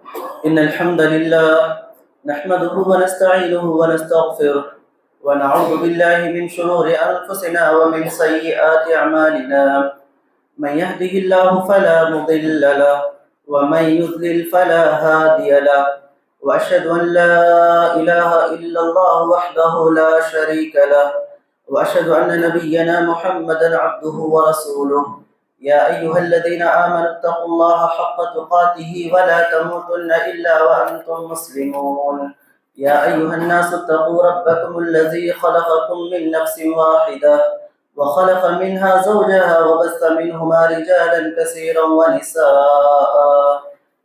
إن الحمد لله نحمده ونستعينه ونستغفره ونعوذ بالله من شرور أنفسنا ومن سيئات أعمالنا. من يهده الله فلا مضل له ومن يضلل فلا هادي له، وأشهد أن لا إله إلا الله وحده لا شريك له، وأشهد أن نبينا محمدا عبده ورسوله. يا أيها الذين آمنوا اتقوا الله حق تقاته ولا تموتن إلا وأنتم مسلمون. يا أيها الناس اتقوا ربكم الذي خلقكم من نفس واحدة وخلق منها زوجها وبث منهما رجالا كثيرا ونساء،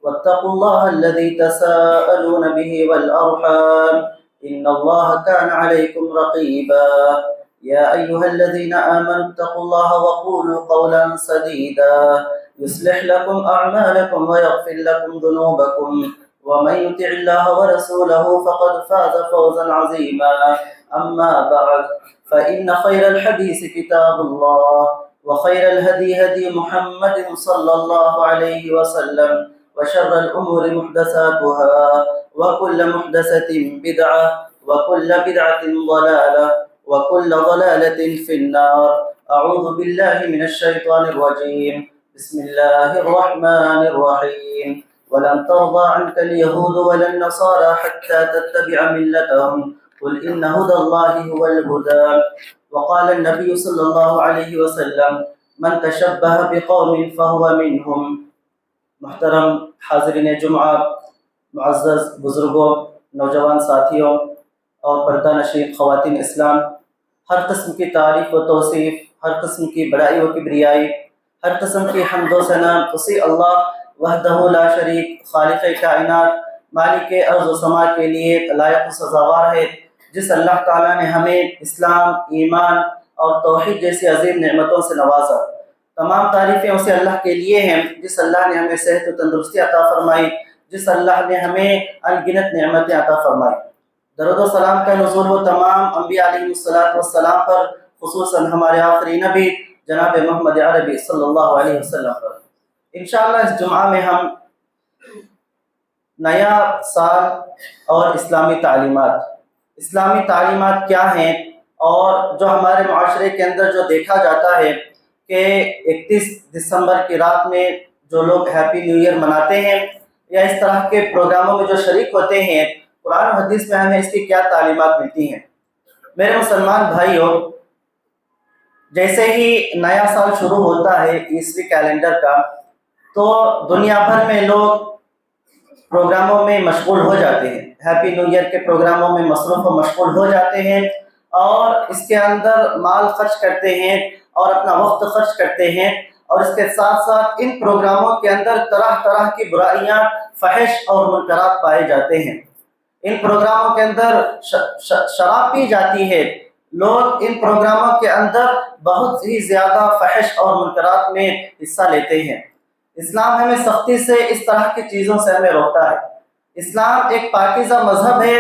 واتقوا الله الذي تساءلون به والأرحام إن الله كان عليكم رقيبا. يا أيها الذين آمنوا اتقوا الله وقولوا قولا سديدا يصلح لكم أعمالكم ويغفر لكم ذنوبكم، ومن يطع الله ورسوله فقد فاز فوزا عظيما. أما بعد، فإن خير الحديث كتاب الله، وخير الهدي هدي محمد صلى الله عليه وسلم، وشر الأمور محدثاتها، وكل محدثة بدعة، وكل بدعة ضلالة، وكل ضلالة في النار. أعوذ بالله من الشيطان الرجيم. بسم الله الرحمن الرحيم. ولن ترضى عنك اليهود ولا النصارى حتى تتبع ملتهم قل إن هدى الله هو الهدى. وقال النبي صلى الله عليه وسلم من تشبه بقوم فهو منهم. محترم حاضرین جمعہ، معزز بزرگوں، نوجوان ساتھیوں اور پردہ نشین خواتین اسلام، ہر قسم کی تعریف و توصیف، ہر قسم کی بڑائی و کبریائی، ہر قسم کی حمد و ثنا اسی اللہ وحدہ لا شریک، خالق کائنات، مالک ارض و سما کے لیے لائق و سزاوار ہے، جس اللہ تعالیٰ نے ہمیں اسلام، ایمان اور توحید جیسی عظیم نعمتوں سے نوازا۔ تمام تعریفیں اسے اللہ کے لیے ہیں جس اللہ نے ہمیں صحت و تندرستی عطا فرمائی، جس اللہ نے ہمیں ان گنت نعمتیں عطا فرمائی۔ درود و سلام کا نزول وہ تمام انبیاء علیہ السلام پر، خصوصاً ہمارے آخری نبی جناب محمد عربی صلی اللہ علیہ وسلم پر۔ انشاءاللہ اس جمعہ میں ہم نیا سال اور اسلامی تعلیمات کیا ہیں، اور جو ہمارے معاشرے کے اندر جو دیکھا جاتا ہے کہ 31 دسمبر کی رات میں جو لوگ ہیپی نیو ایئر مناتے ہیں یا اس طرح کے پروگراموں میں جو شریک ہوتے ہیں، قرآن و حدیث میں ہمیں اس کی کیا تعلیمات ملتی ہیں۔ میرے مسلمان بھائیوں، جیسے ہی نیا سال شروع ہوتا ہے عیسوی کیلنڈر کا، تو دنیا بھر میں لوگ پروگراموں میں مشغول ہو جاتے ہیں، ہیپی نیو ایئر کے پروگراموں میں مصروف و مشغول ہو جاتے ہیں، اور اس کے اندر مال خرچ کرتے ہیں اور اپنا وقت خرچ کرتے ہیں، اور اس کے ساتھ ساتھ ان پروگراموں کے اندر طرح طرح کی برائیاں، فحش اور منکرات پائے جاتے ہیں۔ ان پروگراموں کے اندر شراب پی جاتی ہے، لوگ ان پروگراموں کے اندر بہت ہی زیادہ فحش اور منکرات میں حصہ لیتے ہیں۔ اسلام ہمیں سختی سے اس طرح کی چیزوں سے ہمیں روکتا ہے۔ اسلام ایک پاکیزہ مذہب ہے،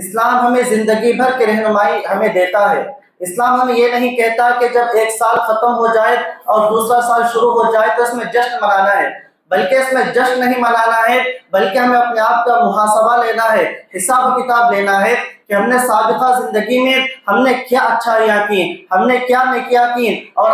اسلام ہمیں زندگی بھر کی رہنمائی ہمیں دیتا ہے۔ اسلام ہمیں یہ نہیں کہتا کہ جب ایک سال ختم ہو جائے اور دوسرا سال شروع ہو جائے تو اس میں جشن منانا ہے، بلکہ اس میں جشن نہیں منانا ہے، بلکہ ہمیں اپنے آپ کا محاسبہ لینا ہے، حساب و کتاب لینا ہے کہ ہم نے سابقہ زندگی میں ہم نے کیا اچھائیاں کی، ہم نے کیا نیکیاں کی، اور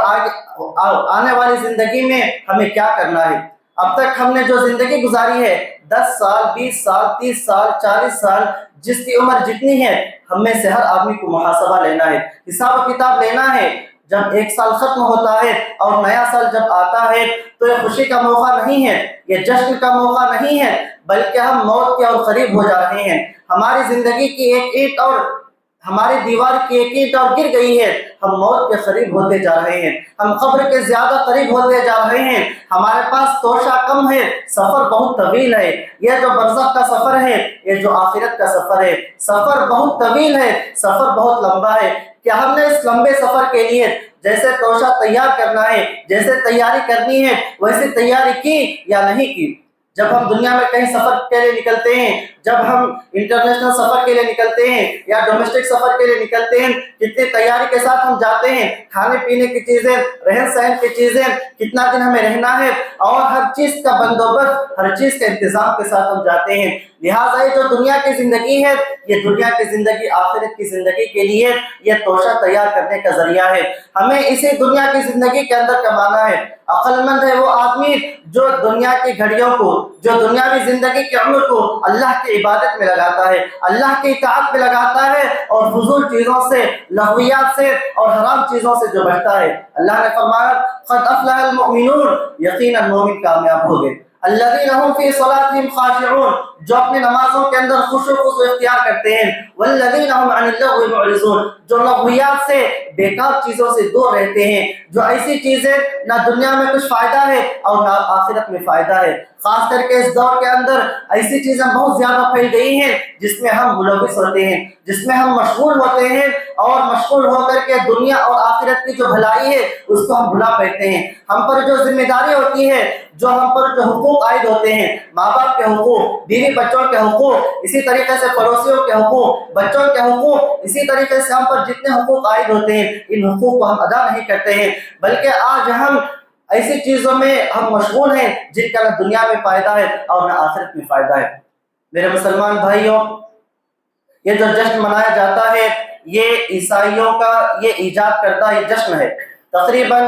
آنے والی زندگی میں ہمیں کیا کرنا ہے۔ اب تک ہم نے جو زندگی گزاری ہے، 10 سال، 20 سال، 30 سال، 40 سال، جس کی عمر جتنی ہے، ہم میں سے ہر آدمی کو محاسبہ لینا ہے، حساب و کتاب لینا ہے۔ جب ایک سال ختم ہوتا ہے اور نیا سال جب آتا ہے تو یہ خوشی کا موقع نہیں ہے، یہ جشن کا موقع نہیں ہے، بلکہ ہم موت کے اور قریب ہو جا رہے ہیں۔ ہماری زندگی کی ایک اینٹ اور ہماری دیوار کی ایک اینٹ اور گر گئی ہے، ہم موت کے قریب ہوتے جا رہے ہیں، ہم قبر کے زیادہ قریب ہوتے جا رہے ہیں۔ ہمارے پاس توشہ کم ہے، سفر بہت طویل ہے۔ یہ جو برزخ کا سفر ہے، یہ جو آخرت کا سفر ہے، سفر بہت طویل ہے، سفر بہت لمبا ہے۔ کیا ہم نے اس لمبے سفر کے لیے جیسے توشہ تیار کرنا ہے، جیسے تیاری کرنی ہے، ویسے تیاری کی یا نہیں کی؟ جب ہم دنیا میں کہیں سفر کے لیے نکلتے ہیں، جب ہم انٹرنیشنل سفر کے لیے نکلتے ہیں یا ڈومیسٹک سفر کے لیے نکلتے ہیں، کتنی تیاری کے ساتھ ہم جاتے ہیں، کھانے پینے کی چیزیں، رہن سہن کی چیزیں، کتنا دن ہمیں رہنا ہے، اور ہر چیز کا بندوبست، ہر چیز کا انتظام کے ساتھ ہم جاتے ہیں۔ لہٰذا یہ جو دنیا کی زندگی ہے، یہ دنیا کی زندگی آخرت کی زندگی کے لیے یہ توشہ تیار کرنے کا ذریعہ ہے۔ ہمیں اسی دنیا کی زندگی کے اندر کمانا ہے۔ عقل مند ہے وہ آدمی جو دنیا کی گھڑیوں کو، جو دنیاوی زندگی کے عمر کو اللہ کی عبادت میں لگاتا ہے، اللہ کی اطاعت میں لگاتا ہے، اور فضول چیزوں سے، لغویات سے اور حرام چیزوں سے جو بچتا ہے۔ اللہ نے فرمایا قد افلح المؤمنون، یقیناً مومن کامیاب ہو گئے۔ الذین هم فی صلاتهم خاشعون، جو اپنے نمازوں کے اندر خشوع و خضوع اختیار کرتے ہیں۔ والذین هم عن اللغو معرضون، جو لغویات سے، بیکار چیزوں سے دور رہتے ہیں، جو ایسی چیزیں نہ دنیا میں کچھ فائدہ ہے اور نہ آخرت میں فائدہ ہے۔ خاص کر کے اس دور کے اندر ایسی چیزیں بہت زیادہ پھیل گئی ہیں جس میں ہم ملوث ہوتے ہیں، جس میں ہم مشغول ہوتے ہیں، اور مشغول ہو کر کے دنیا اور آخرت کی جو بھلائی ہے اس کو ہم بھلا بیٹھتے ہیں۔ ہم پر جو ذمہ داری ہوتی ہے، جو ہم پر جو حقوق عائد ہوتے ہیں، ماں باپ کے حقوق، بیوی بچوں کے حقوق، اسی طریقے سے پڑوسیوں کے حقوق، بچوں کے حقوق، اسی طریقے سے ہم پر جتنے حقوق عائد ہوتے ہیں، ان حقوق کو ہم ادا نہیں کرتے ہیں، بلکہ آج ہم ایسی چیزوں میں ہم مشغول ہیں جن کا نہ دنیا میں فائدہ ہے اور نہ آخرت میں فائدہ ہے۔ میرے مسلمان بھائیوں، یہ جو جشن منایا جاتا ہے، یہ عیسائیوں کا یہ ایجاد کردہ یہ جشن ہے۔ تقریباً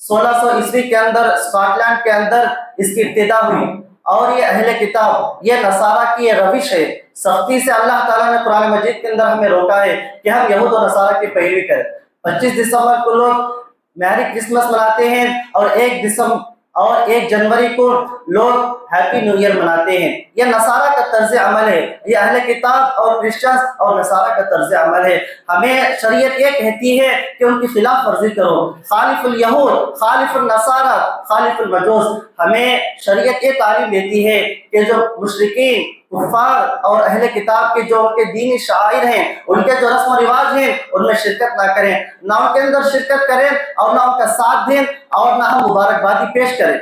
1600 عیسوی کے اندر اسکاٹ لینڈ کے اندر اس کی ابتدا ہوئی، اور یہ اہل کتاب، یہ نصارہ کی یہ روش ہے۔ سختی سے اللہ تعالیٰ نے قرآن مجید کے اندر ہمیں روکا ہے کہ ہم یہود و نصارہ کی پیروی کریں۔ 25 دسمبر کو لوگ میری کرسمس مناتے ہیں، اور 1 جنوری کو لوگ ہیپی نیو ایئر مناتے ہیں۔ یہ نصارہ کا طرز عمل ہے، یہ اہل کتاب اور کرسچنز اور نصارہ کا طرز عمل ہے۔ ہمیں شریعت یہ کہتی ہے کہ ان کی خلاف ورزی کرو، خالف الیہود، خالف النصارہ، خالف المجوس۔ ہمیں شریعت یہ تعلیم دیتی ہے کہ جو مشرکین، کفار اور اہل کتاب کے جو ان کے دینی شعائر ہیں، ان کے جو رسم و رواج ہیں، ان میں شرکت نہ کریں، نہ ان کے اندر شرکت کریں، اور نہ ان کا ساتھ دیں، اور نہ ہم مبارکبادی پیش کریں۔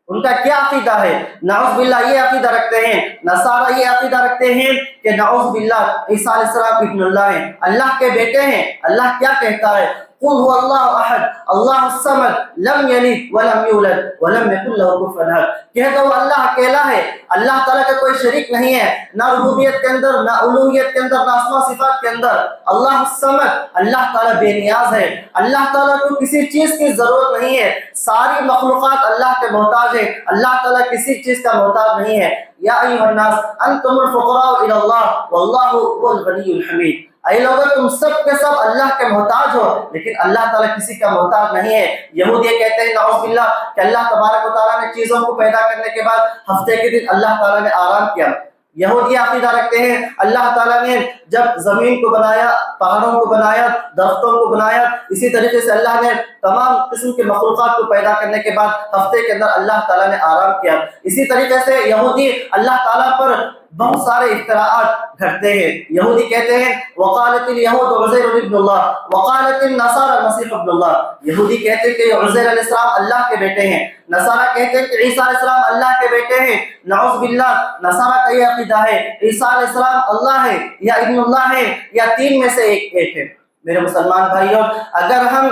ان کا کیا عقیدہ ہے؟ نعوذ باللہ یہ عقیدہ رکھتے ہیں، نصارہ یہ عقیدہ رکھتے ہیں کہ نعوذ باللہ عیسیٰ علیہ السلام ابن اللہ ہیں، اللہ کے بیٹے ہیں۔ اللہ کیا کہتا ہے؟ قل هو اللہ احد اللہ الصمد لم یلد ولم یولد ولم یکن له کفوا احد۔ کہہ دو اللہ اکیلا ہے، اللہ تعالیٰ کا کوئی شریک نہیں ہے، نہ ربوبیت کے اندر، نہ الوہیت کے اندر، نہ اسماء صفات کے اندر۔ اللہ الصمد، اللہ تعالیٰ بے نیاز ہے، اللہ تعالیٰ کو کسی چیز کی ضرورت نہیں ہے، ساری مخلوقات اللہ کے محتاج ہے، اللہ تعالیٰ کسی چیز کا محتاج نہیں ہے۔ یا ایھا الناس انتم الفقراء الی اللہ واللہ هو الغنی الحمید۔ اے لوگوں، تم سب کے سب اللہ کے محتاج ہو، لیکن اللہ تعالیٰ کسی کا محتاج نہیں ہے۔ یہود یہ کہتے ہیں نعوذ باللہ کہ اللہ تبارک و تعالیٰ نے چیزوں کو پیدا کرنے کے بعد ہفتے کے دن اللہ تعالیٰ نے آرام کیا۔ یہود یہ عقیدہ رکھتے ہیں اللہ تعالیٰ نے جب زمین کو بنایا، پہاڑوں کو بنایا، درختوں کو بنایا، اسی طریقے سے اللہ نے تمام قسم کے مخلوقات کو پیدا کرنے کے بعد ہفتے کے اندر اللہ تعالیٰ نے آرام کیا۔ اسی طریقے سے یہودی اللہ تعالیٰ پر بہت سارے اختراعات گھڑتے ہیں۔ یہودی کہتے ہیں وقالت الیہود عزیر ابن اللہ وقالت النصارى المسیح ابن اللہ۔ یہودی کہتے ہیں کہ عزیر علیہ السلام اللہ کے بیٹے ہیں، نصارہ کہتے ہیں کہ عیسیٰ علیہ السلام اللہ کے بیٹے ہیں۔ نعوذ باللہ، نصارہ کا یہ عقیدہ ہے عیسیٰ علیہ السلام اللہ ہے یا ابن اللہ ہے یا تین میں سے ایک ہے۔ میرے مسلمان بھائیوں، اگر ہم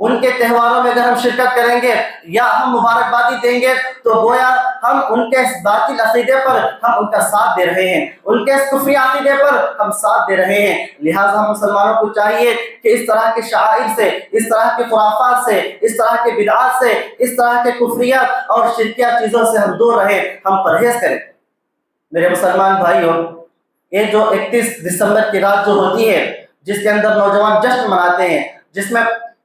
ان کے تہواروں میں اگر ہم شرکت کریں گے یا ہم مبارکبادی دیں گے تو گویا ہم ان کے باطل عقیدے پر ہم ان کا ساتھ دے رہے ہیں، ان کے کفری عقیدے پر ہم ساتھ دے رہے ہیں۔ لہٰذا ہم مسلمانوں کو چاہیے کہ اس طرح کے شعائر سے، اس طرح کے خرافات سے، اس طرح کے بدعات سے، اس طرح کے کفریات اور شرکیات چیزوں سے ہم دور رہیں، ہم پرہیز کریں۔ میرے مسلمان بھائیوں، یہ جو 31 دسمبر کی رات جو ہوتی ہے، جس کے اندر نوجوان جشن مناتے ہیں، جس میں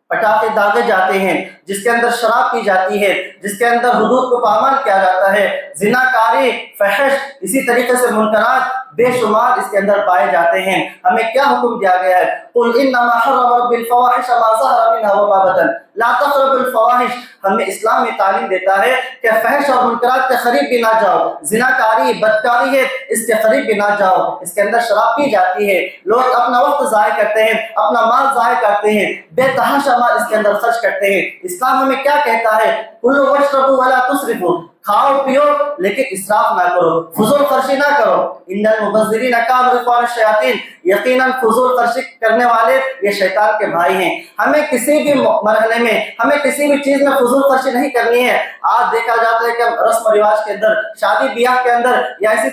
پٹاخے داغے جاتے ہیں، جس کے اندر شراب پی جاتی ہے، جس کے اندر حدود کو پامال کیا جاتا ہے، زنا کاری، فحش، اسی طریقے سے منکرات بے شمار اس کے اندر پائے جاتے ہیں، ہمیں کیا حکم دیا گیا ہے؟ قل انما حرم ربی الفواحش ما ظہر منها وما بطن لا تقربوا الفواحش۔ ہمیں اسلام میں تعلیم دیتا ہے کہ فحش اور منکرات کے قریب بھی نہ جاؤ، زنا کاری، بدکاری ہے، اس کے قریب بھی نہ جاؤ۔ اس کے اندر شراب پی جاتی ہے، لوگ اپنا وقت ضائع کرتے ہیں، اپنا مال ضائع کرتے ہیں، بے تحاشا مال اس کے اندر خرچ کرتے ہیں۔ اسلام ہمیں کیا کہتا ہے؟ کلوا واشربوا ولا تسرفوا، کھاؤ پیو لیکن اسراف نہ کرو، فضول خرچی نہ کرو۔ ان المبذرین کانوا اخوان الشیاطین، یقیناً فضول خرچی کرنے والے یہ شیطان کے بھائی ہیں۔ ہمیں کسی بھی مرحلے میں، ہمیں کسی بھی چیز میں فضول خرچی نہیں کرنی ہے۔ آج دیکھا جاتا ہے کہ رسم و رواج کے اندر، شادی بیاہ کے اندر، یا اسی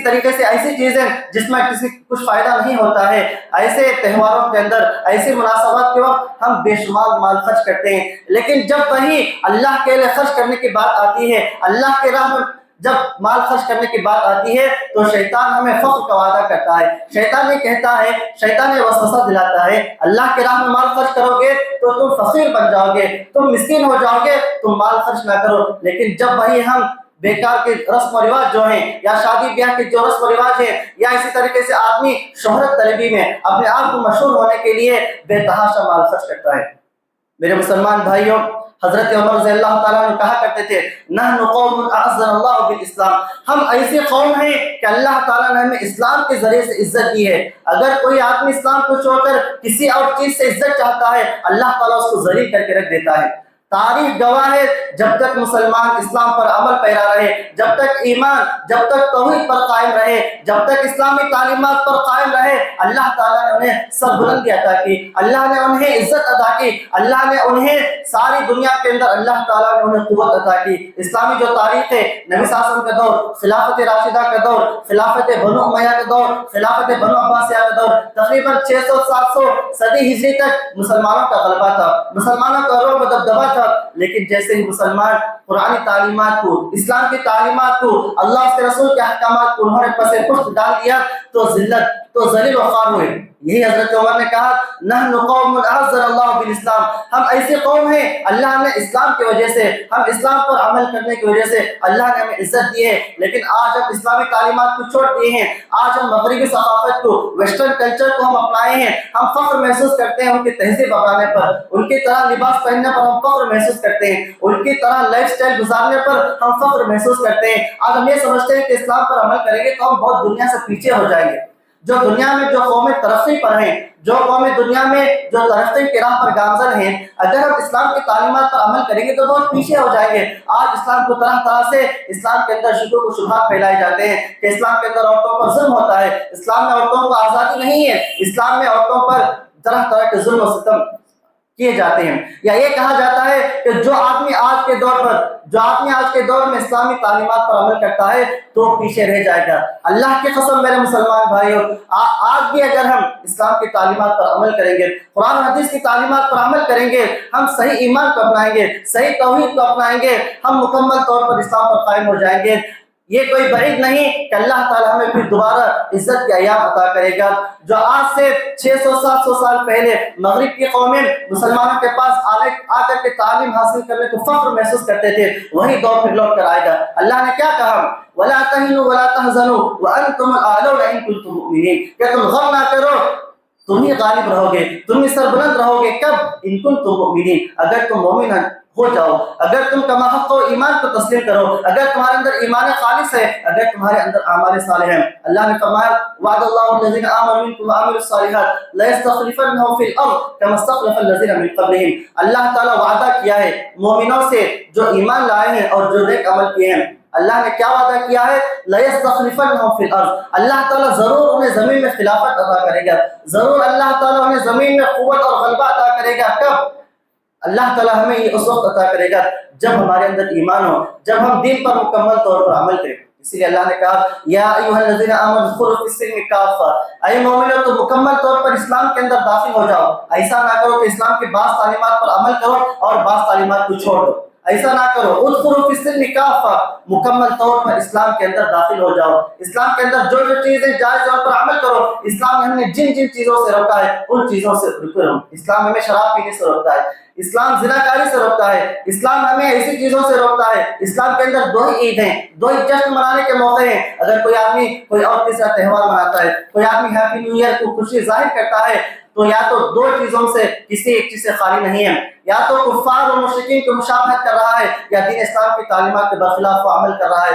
طریقے سے ایسی چیزیں جس میں کسی کچھ فائدہ نہیں ہوتا ہے، ایسے تہواروں کے اندر، ایسی مناسبات کے وقت ہم بے شمار مال خرچ کرتے ہیں۔ لیکن جب وہی اللہ کے لیے خرچ کرنے کی بات آتی ہے، اللہ کے راہ میں جب مال خرچ کرنے کی بات آتی ہے تو شیطان ہمیں فقر کا وعدہ کرتا ہے۔ شیطان یہ کہتا ہے، شیطان یہ وسوسہ دلاتا ہے، اللہ کے راہ میں مال خرچ کرو گے تو تم فقیر بن جاؤ گے، تم مسکین ہو جاؤ گے، تم مال خرچ نہ کرو۔ لیکن جب وہی ہم بیکار کے رسم و رواج جو ہیں، یا شادی بیاہ کے جو رسم و رواج ہیں، یا اسی طریقے سے آدمی شہرت طلبی میں اپنے آپ کو مشہور ہونے کے لیے بے تحاشا مال خرچ کرتا ہے۔ میرے مسلمان بھائیوں، حضرت عمر رضی اللہ تعالیٰ عنہ کہا کرتے تھے، نحن قوم اعزنا اللہ بالاسلام، ہم ایسی قوم ہیں کہ اللہ تعالیٰ نے ہمیں اسلام کے ذریعے سے عزت دی ہے۔ اگر کوئی آدمی اسلام کو چھوڑ کر کسی اور چیز سے عزت چاہتا ہے، اللہ تعالیٰ اس کو ذلیل کر کے رکھ دیتا ہے۔ تاریخ گواہ ہے، جب تک مسلمان اسلام پر عمل پیرا رہے، جب تک ایمان، جب تک توحید پر قائم رہے، جب تک اسلامی تعلیمات پر قائم رہے، اللہ تعالیٰ نے انہیں سربلندی عطا کی، اللہ نے انہیں عزت عطا کی، اللہ نے انہیں ساری دنیا کے اندر اللہ تعالیٰ نے انہیں قوت عطا کی۔ اسلامی جو تاریخ ہے، نبی صلی اللہ علیہ وسلم کا دور، خلافت راشدہ کا دور، خلافت بنو امیہ کا دور، خلافت بنو عباسیہ کا دور، تقریباً 600-700 صدی ہجری تک مسلمانوں کا غلبہ تھا، مسلمانوں کا رعب و دبدبہ تھا۔ لیکن جیسے ہی مسلمان قرآنی تعلیمات کو، اسلام کی تعلیمات کو، اللہ اس کے رسول کے احکامات کو انہوں نے پس پشت ڈال دیا تو ذلت، تو ذلیل و خوار ہوئے۔ یہی حضرت عمر نے کہا، نحن قوم اعزنا اللہ بالاسلام، ہم ایسی قوم ہیں، اللہ نے اسلام کی وجہ سے، ہم اسلام پر عمل کرنے کی وجہ سے اللہ نے ہمیں عزت دی ہے۔ لیکن آج ہم اسلامی تعلیمات کو چھوڑ دیے ہیں، آج ہم مغربی ثقافت کو، ویسٹرن کلچر کو ہم اپنائے ہیں، ہم فخر محسوس کرتے ہیں ان کی تہذیب اپنانے پر، ان کی طرح لباس پہننے پر ہم فخر محسوس کرتے ہیں، ان کی طرح لائف سٹائل گزارنے پر ہم فخر محسوس کرتے ہیں۔ آج ہم یہ سمجھتے ہیں کہ اسلام پر عمل کریں گے تو ہم بہت دنیا سے پیچھے ہو جائیں گے۔ جو دنیا میں جو قومیں ترقی پر ہیں، جو قومیں دنیا میں جو ترقی کی راہ پر گامزن ہیں، اگر ہم اسلام کی تعلیمات پر عمل کریں گے تو بہت پیچھے ہو جائیں گے۔ آج اسلام کو طرح طرح سے اسلام کے اندر شکوک و شبہات پھیلائے جاتے ہیں کہ اسلام کے اندر عورتوں پر ظلم ہوتا ہے، اسلام میں عورتوں کو آزادی نہیں ہے، اسلام میں عورتوں پر طرح طرح کے ظلم و ستم کیے جاتے ہیں۔ یا یہ کہا جاتا ہے کہ جو آدمی آج کے دور میں اسلامی تعلیمات پر عمل کرتا ہے تو پیچھے رہ جائے گا۔ اللہ کی قسم میرے مسلمان بھائیوں، آج بھی اگر ہم اسلام کی تعلیمات پر عمل کریں گے، قرآن و حدیث کی تعلیمات پر عمل کریں گے، ہم صحیح ایمان کو اپنائیں گے، صحیح توحید کو اپنائیں گے، ہم مکمل طور پر اسلام پر قائم ہو جائیں گے۔ یہ کوئی بعید نہیں کہ اللہ تعالیٰ ہمیں پھر دوبارہ عزت کے ایام عطا کرے گا۔ جو آج سے 600-700 سال پہلے مغرب کی قومیں مسلمانوں کے پاس آ کر کے تعلیم حاصل کرنے کو فخر محسوس کرتے تھے، وہی دور پھر لوٹ کر آئے گا۔ اللہ نے کیا کہا، وَلَا تَهِنُوا وَلَا تَحْزَنُوا وَأَنْتُمُ الْأَعْلَوْنَ إِن كُنتُم مُؤْمِنِينَ، کہ تم غم نہ کرو، تم ہی غالب رہو گے، تم ہی سربلند رہو گے۔ کب؟ ان کنتم مؤمنین، اگر تم مومن ہو جاؤ، اگر تم کما حق و ایمان کو تسلیم کرو، اگر تمہارے اندر ایمان خالص ہے، اگر تمہارے اندر اعمال صالح ہیں۔ اللہ نے فرمایا، وعد اللہ الذین آمنوا منکم وعملوا الصالحات لیستخلفنہم فی الارض کما استخلف الذین من قبلہم، اللہ تعالیٰ وعدہ کیا ہے مومنوں سے جو ایمان لائے ہیں اور جو نیک عمل کیے ہیں۔ اللہ نے کیا وعدہ کیا ہے، لیستخلفنہم فی الارض، اللہ تعالیٰ ضرور انہیں زمین میں خلافت عطا کرے گا، ضرور اللہ تعالیٰ انہیں زمین میں قوت اور غلبہ عطا کرے گا۔ کب؟ اللہ تعالیٰ ہمیں یہ اس وقت عطا کرے گا جب ہمارے اندر ایمان ہو، جب ہم دین پر مکمل طور پر عمل کریں۔ اسی لیے اللہ نے کہا، یا ایھا الذین آمنوا ادخلوا فی السلم کافہ، اے مومنو تو مکمل طور پر اسلام کے اندر داخل ہو جاؤ۔ ایسا نہ کرو کہ اسلام کی بعض تعلیمات پر عمل کرو اور بعض تعلیمات کو چھوڑ دو، ایسا نہ کرو۔ ادخلوا فی السلم کافہ، مکمل طور پر اسلام کے اندر داخل ہو جاؤ، اسلام کے اندر جو جو چیزیں جائز طور پر عمل کرو۔ اسلام نے ہمیں جن جن چیزوں سے روکا ہے ان چیزوں سے رکو۔ اسلام ہمیں شراب پینے سے روکتا ہے، اسلام زناکاری سے روکتا ہے، اسلام ہمیں ایسی چیزوں سے روکتا ہے۔ اسلام کے اندر دو ہی عید ہیں، دو ہی جشن منانے کے موقع ہیں۔ اگر کوئی آدمی کوئی اور تیسرا تہوار مناتا ہے، کوئی آدمی ہیپی نیو ایئر کو خوشی ظاہر کرتا ہے، تو یا تو دو چیزوں سے کسی ایک چیز سے خالی نہیں ہے، یا تو کفار اور مشرکین کی مشابہت کر رہا ہے، یا دین اسلام کی تعلیمات کے برخلاف وہ عمل کر رہا ہے۔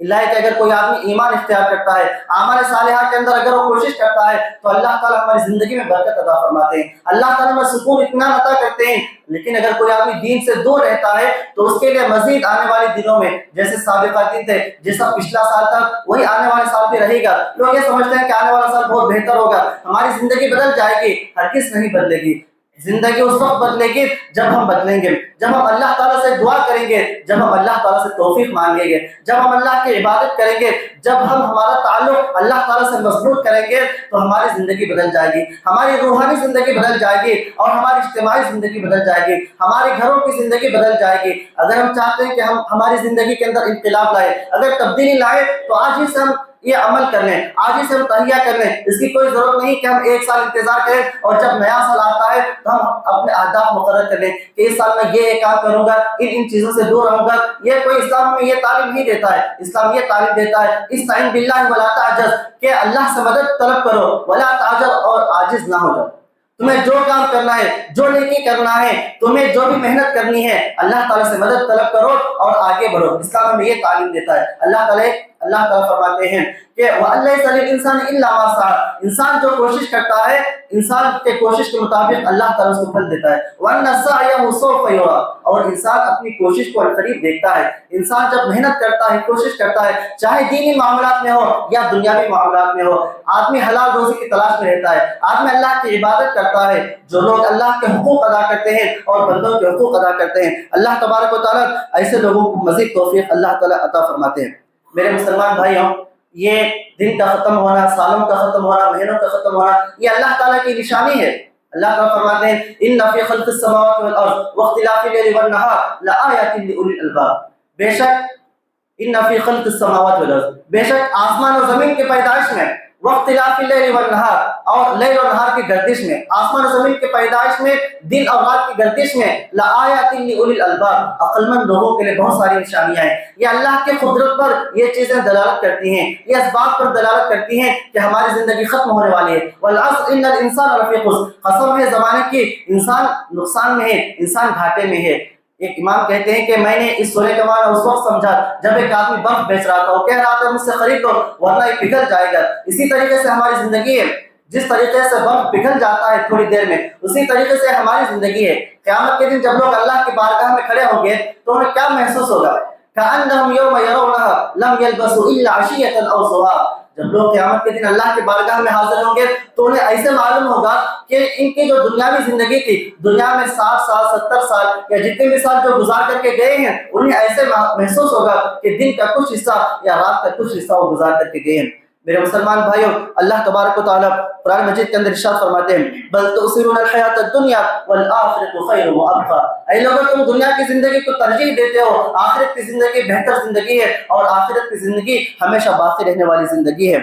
اللہ کہ اگر کوئی آدمی ایمان اختیار کرتا ہے، اعمال صالحہ کے اندر اگر وہ کوشش کرتا ہے تو اللہ تعالیٰ ہماری زندگی میں برکت عطا فرماتے ہیں، اللہ تعالیٰ ہمیں سکون اطمینان عطا کرتے ہیں۔ لیکن اگر کوئی آدمی دین سے دور رہتا ہے تو اس کے لیے مزید آنے والے دنوں میں جیسے سابقہ دن تھے، جیسا پچھلا سال تھا وہی آنے والے سال بھی رہے گا۔ لوگ یہ سمجھتے ہیں کہ آنے والا سال بہت بہتر ہوگا، ہماری زندگی بدل جائے گی، ہرگز نہیں بدلے گی۔ زندگی اس وقت بدلے گی جب ہم بدلیں گے، جب ہم اللہ تعالیٰ سے دعا کریں گے، جب ہم اللہ تعالیٰ سے توفیق مانگیں گے، جب ہم اللہ کی عبادت کریں گے، جب ہم ہمارا تعلق اللہ تعالیٰ سے مضبوط کریں گے تو ہماری زندگی بدل جائے گی، ہماری روحانی زندگی بدل جائے گی اور ہماری اجتماعی زندگی بدل جائے گی، ہمارے گھروں کی زندگی بدل جائے گی۔ اگر ہم چاہتے ہیں کہ ہم ہماری زندگی کے اندر انقلاب لائے، اگر تبدیلی لائے تو آج ہی سے ہم یہ عمل کر لیں، آج ہی سے ہم تہیہ کر لیں۔ اس کی کوئی ضرورت نہیں کہ ہم ایک سال انتظار کریں اور جب نیا سال آتا ہے تو ہم اپنے اہداف مقرر کر لیں کہ اس سال میں یہ کام کروں گا، ان چیزوں سے دور رہوں گا۔ یہ کوئی اسلام میں یہ تعلیم نہیں دیتا ہے، اسلام یہ تعلیم دیتا ہے استعین باللہ ولا تعجز، کہ اللہ سے مدد طلب کرو، ولا تعجز، اور عاجز نہ ہو جاؤ۔ تمہیں جو کام کرنا ہے، جو نیکی کرنا ہے، تمہیں جو بھی محنت کرنی ہے، اللہ تعالیٰ سے مدد طلب کرو اور آگے بڑھو۔ اسلام ہمیں یہ تعلیم دیتا ہے۔ اللہ تعالیٰ فرماتے ہیں کہ وَأَلَّيْسَ لِلْإِنسَانِ إِلَّا مَا سَعَىٰ، انسان جو کوشش کرتا ہے، انسان کے کوشش کے مطابق اللہ تعالیٰ اس کو پھل دیتا ہے۔ وَأَنَّ سَعْيَهُ سَوْفَ يُرَىٰ، اور انسان اپنی کوشش کو عنقریب دیکھتا ہے۔ انسان جب محنت کرتا ہے، کوشش کرتا ہے، چاہے دینی معاملات میں ہو یا دنیاوی معاملات میں ہو، آدمی حلال روزی کی تلاش میں رہتا ہے، آدمی اللہ کی عبادت کرتا ہے۔ جو لوگ اللہ کے حقوق ادا کرتے ہیں اور بندوں کے حقوق ادا کرتے ہیں، اللہ تبارک و تعالیٰ ایسے لوگوں کو مزید توفیق اللہ تعالیٰ عطا فرماتے ہیں۔ میرے مسلمان بھائیوں، یہ دن کا ختم ہونا، سالوں کا ختم ہونا، مہینوں کا ختم ہونا، یہ اللہ تعالیٰ کی نشانی ہے۔ اللہ تعالیٰ فرماتے ہیں ان فی خلق السماوات والارض واختلاف اللیل والنہار لآیات لأولی الالباب، بے شک ان فی خلق السماوات والارض، بے شک آسمان اور زمین کی پیدائش میں، واختلاف اللیل والنہار، اور لیل اور نہار کی گردش میں، آسمان اور زمین کی پیدائش میں، دن اور رات کی گردش میں، لآیات لأولی الالباب، عقل مند لوگوں کے لیے بہت ساری نشانیاں ہیں۔ یہ اللہ کی قدرت پر یہ چیزیں دلالت کرتی ہیں، یہ اسباب پر دلالت کرتی ہیں کہ ہماری زندگی ختم ہونے والی ہے۔ والعصر ان الانسان لفی خسر، قسم ہے زمانے کی، انسان نقصان میں ہے، انسان گھاٹے میں ہے۔ ایک امام کہتے ہیں کہ میں نے اس سورہ کا معنی اس وقت سمجھا جب ایک آدمی برف بیچ رہا تھا، وہ کہہ رہا تھا مجھ سے خرید لو ورنہ یہ پگھل جائے گا۔ اسی طریقے سے ہماری زندگی ہے، جس طریقے سے برف پگھل جاتا ہے تھوڑی دیر میں، اسی طریقے سے ہماری زندگی ہے۔ قیامت کے دن جب لوگ اللہ کی بارگاہ میں کھڑے ہوں گے تو انہیں کیا محسوس ہوگا؟ کأنہم یوم یرونہا لم یلبسوا الا عشیۃ او ضحاها، جب لوگ قیامت کے دن اللہ کی بارگاہ میں حاضر ہوں گے تو انہیں ایسے معلوم ہوگا کہ ان کی جو دنیاوی زندگی تھی، دنیا میں 60 سال 70 سال یا جتنے بھی سال جو گزار کر کے گئے ہیں، انہیں ایسے محسوس ہوگا کہ دن کا کچھ حصہ یا رات کا کچھ حصہ وہ گزار کر کے گئے ہیں۔ میرے مسلمان بھائیوں، اللہ تبارک و تعالیٰ قرآن مجید کے اندر ارشاد فرماتے ہیں بل تؤثرون الحیات الدنیا والآخرۃ خیر وابقیٰ، اے لوگوں تم دنیا کی زندگی کو ترجیح دیتے ہو، آخرت کی زندگی بہتر زندگی ہے اور آخرت کی زندگی ہمیشہ باقی رہنے والی زندگی ہے۔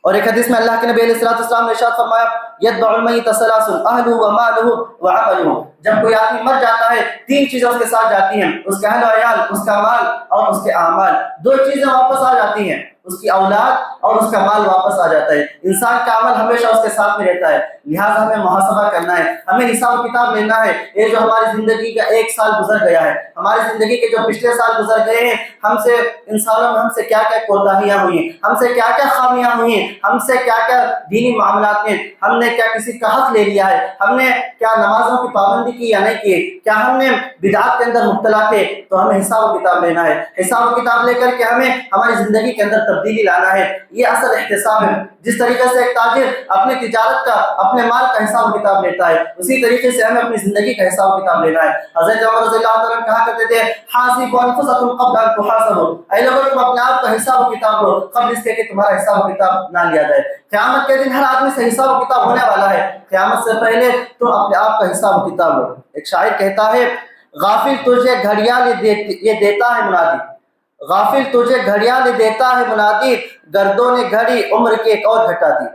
اور ایک حدیث میں اللہ کے نبی علیہ السلام نے ارشاد فرمایا یتبع المیت ثلاث اہلہ ومالہ وعملہ، جب کوئی آدمی مر جاتا ہے تین چیزیں اس کے ساتھ جاتی ہیں، اس کا اہل و عیال، اس کا مال اور اس کے اعمال، دو چیزیں واپس آ جاتی ہیں، اس کی اولاد اور اس کا مال واپس آ جاتا ہے۔ انسان کا عمل ہمیشہ اس کے ساتھ میں رہتا ہے، لہٰذا ہمیں محاسبہ کرنا ہے، ہمیں حساب کتاب لینا ہے۔ یہ جو ہماری زندگی کا ایک سال گزر گیا ہے، ہماری زندگی کے جو پچھلے سال گزر گئے ہیں، ہم سے ان سالوں میں ہم سے کیا کیا کوتاہیاں ہوئی، ہم سے کیا کیا خامیاں ہوئی، ہم سے کیا کیا دینی معاملات میں ہم نے کیا کسی کا حق لے لیا ہے، ہم نے کیا نمازوں کی پابندی کی یا نہیں کی، کیا ہم نے بدعات کے اندر مبتلا تھے، تو ہمیں حساب و کتاب لینا ہے۔ حساب و کتاب لے کر کے ہمیں ہماری زندگی کے اندر تبدیلی لانا ہے۔ یہ اصل احتساب ہے۔ جس طریقے سے ایک تاجر اپنی تجارت کا، اپنے مال کا حساب و کتاب لیتا ہے، اسی طریقے سے ہمیں اپنی زندگی کا حساب و کتاب لینا ہے۔ حضرت عمر رضی اللہ عنہ کہا کرتے تھے حاسبوا انفسکم قبل ان تحاسبوا، اے لوگوں تم اپنے آپ کا حساب و کتاب لو قبل اس کے کہ تمہارا حساب و کتاب نہ لیا جائے۔ قیامت کے دن ہر آدمی سے حساب و کتاب ہونے والا ہے، قیامت سے پہلے تم اپنے آپ کا حساب و کتاب لو۔ ایک شاعر کہتا ہے غافل تجھے گھڑیال یہ دیتا ہے منادی، غافل تجھے گھڑیال دیتا ہے منادی، گردوں نے گھڑی عمر کی ایک اور گھٹا دی،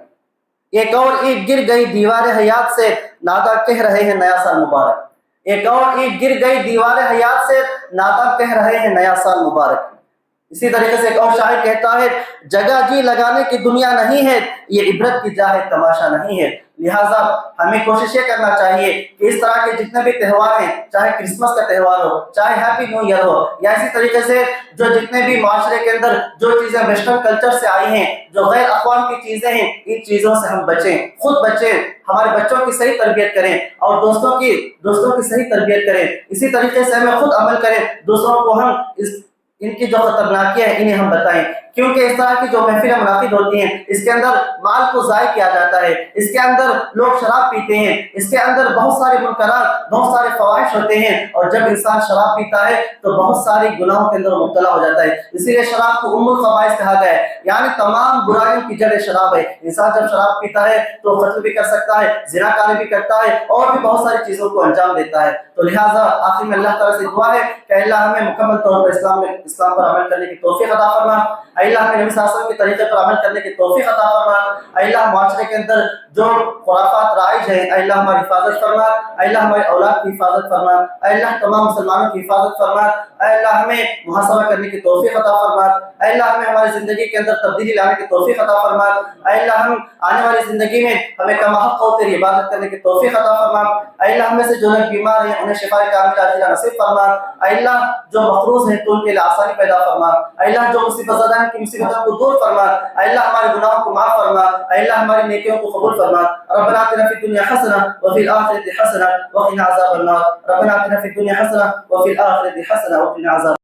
ایک اور اینٹ گر گئی دیوار حیات سے نادا کہہ رہے ہیں نیا سال مبارک، ایک اور اینٹ گر گئی دیوار حیات سے نادا کہہ رہے ہیں نیا سال مبارک۔ اسی طریقے سے ایک اور شاعر کہتا ہے جگہ جی لگانے کی دنیا نہیں ہے، یہ عبرت کی جا ہے تماشا نہیں ہے۔ لہٰذا ہمیں کوشش یہ کرنا چاہیے کہ اس طرح کے جتنے بھی تہوار ہیں، چاہے کرسمس کا تہوار ہو، چاہے ہیپی نیو ایئر ہو، یا اسی طریقے سے جو جتنے بھی معاشرے کے اندر جو چیزیں ویسٹرن کلچر سے آئی ہیں، جو غیر اقوام کی چیزیں ہیں، ان چیزوں سے ہم بچیں، خود بچیں، ہمارے بچوں کی صحیح تربیت کریں اور دوستوں کی صحیح تربیت کریں۔ اسی طریقے سے ہمیں خود عمل کریں، دوسروں کو ہم ان کی جو خطرناکیاں ہیں انہیں ہم بتائیں، کیونکہ اس طرح کی جو محفلیں منعقد ہوتی ہیں اس کے اندر مال کو ضائع کیا جاتا ہے، اس کے اندر لوگ شراب پیتے ہیں، اس کے اندر بہت سارے منکرات، بہت سارے فواحش ہوتے ہیں، اور جب انسان شراب پیتا ہے تو بہت ساری گناہوں کے اندر مبتلا ہو جاتا ہے۔ اسی لیے شراب کو ام الخبائث کہا گیا ہے، یعنی تمام برائیوں کی جڑ شراب ہے۔ انسان جب شراب پیتا ہے تو قتل بھی کر سکتا ہے، زنا کاری بھی کرتا ہے، اور بھی بہت ساری چیزوں کو انجام دیتا ہے۔ تو لہٰذا آخر میں اللہ تعالیٰ سے دعا ہے کہ اللہ ہمیں مکمل طور پر اسلام پر عمل کرنے کی توفیق عطا فرما، اللہ کے نبی صلی اللہ علیہ وسلم کے طریقے پر عمل کرنے کی توفیق عطا فرما، اللہ معاشرے کے اندر جو خرافات رائج ہیں اللہ ہماری حفاظت فرما، اللہ ہماری اولاد کی حفاظت فرما، اللہ تمام مسلمانوں کی حفاظت فرما، اللہ ہمیں محاسبہ کرنے کی توفیق عطا فرما، اللہ ہمیں ہماری زندگی کے اندر تبدیلی لانے کی توفیق عطا فرما، اللہ ہم آنے والی زندگی میں ہمیں کما حق ہو تیری عبادت کرنے کی توفیق عطا فرما، اللہ ہمیں سے جو لوگ بیمار ہیں انہیں شفا کاملہ عاجلہ نصیب فرما، اللہ جو مقروض ہیں تو ان کے لیے آسانی پیدا فرما، اللہ جو مصیبت زدہ ہیں کی مصیبتوں کو دور فرما، اللہ ہمارے گناہوں کو معاف فرما، اللہ ہماری نیکیوں کو قبول فرما۔ ربنا آتنا فی الدنیا حسنہ وفی الآخرۃ حسنہ وقنا عذاب النار، ربنا آتنا فی الدنیا حسنہ وفی الآخرۃ حسنہ وقنا عذاب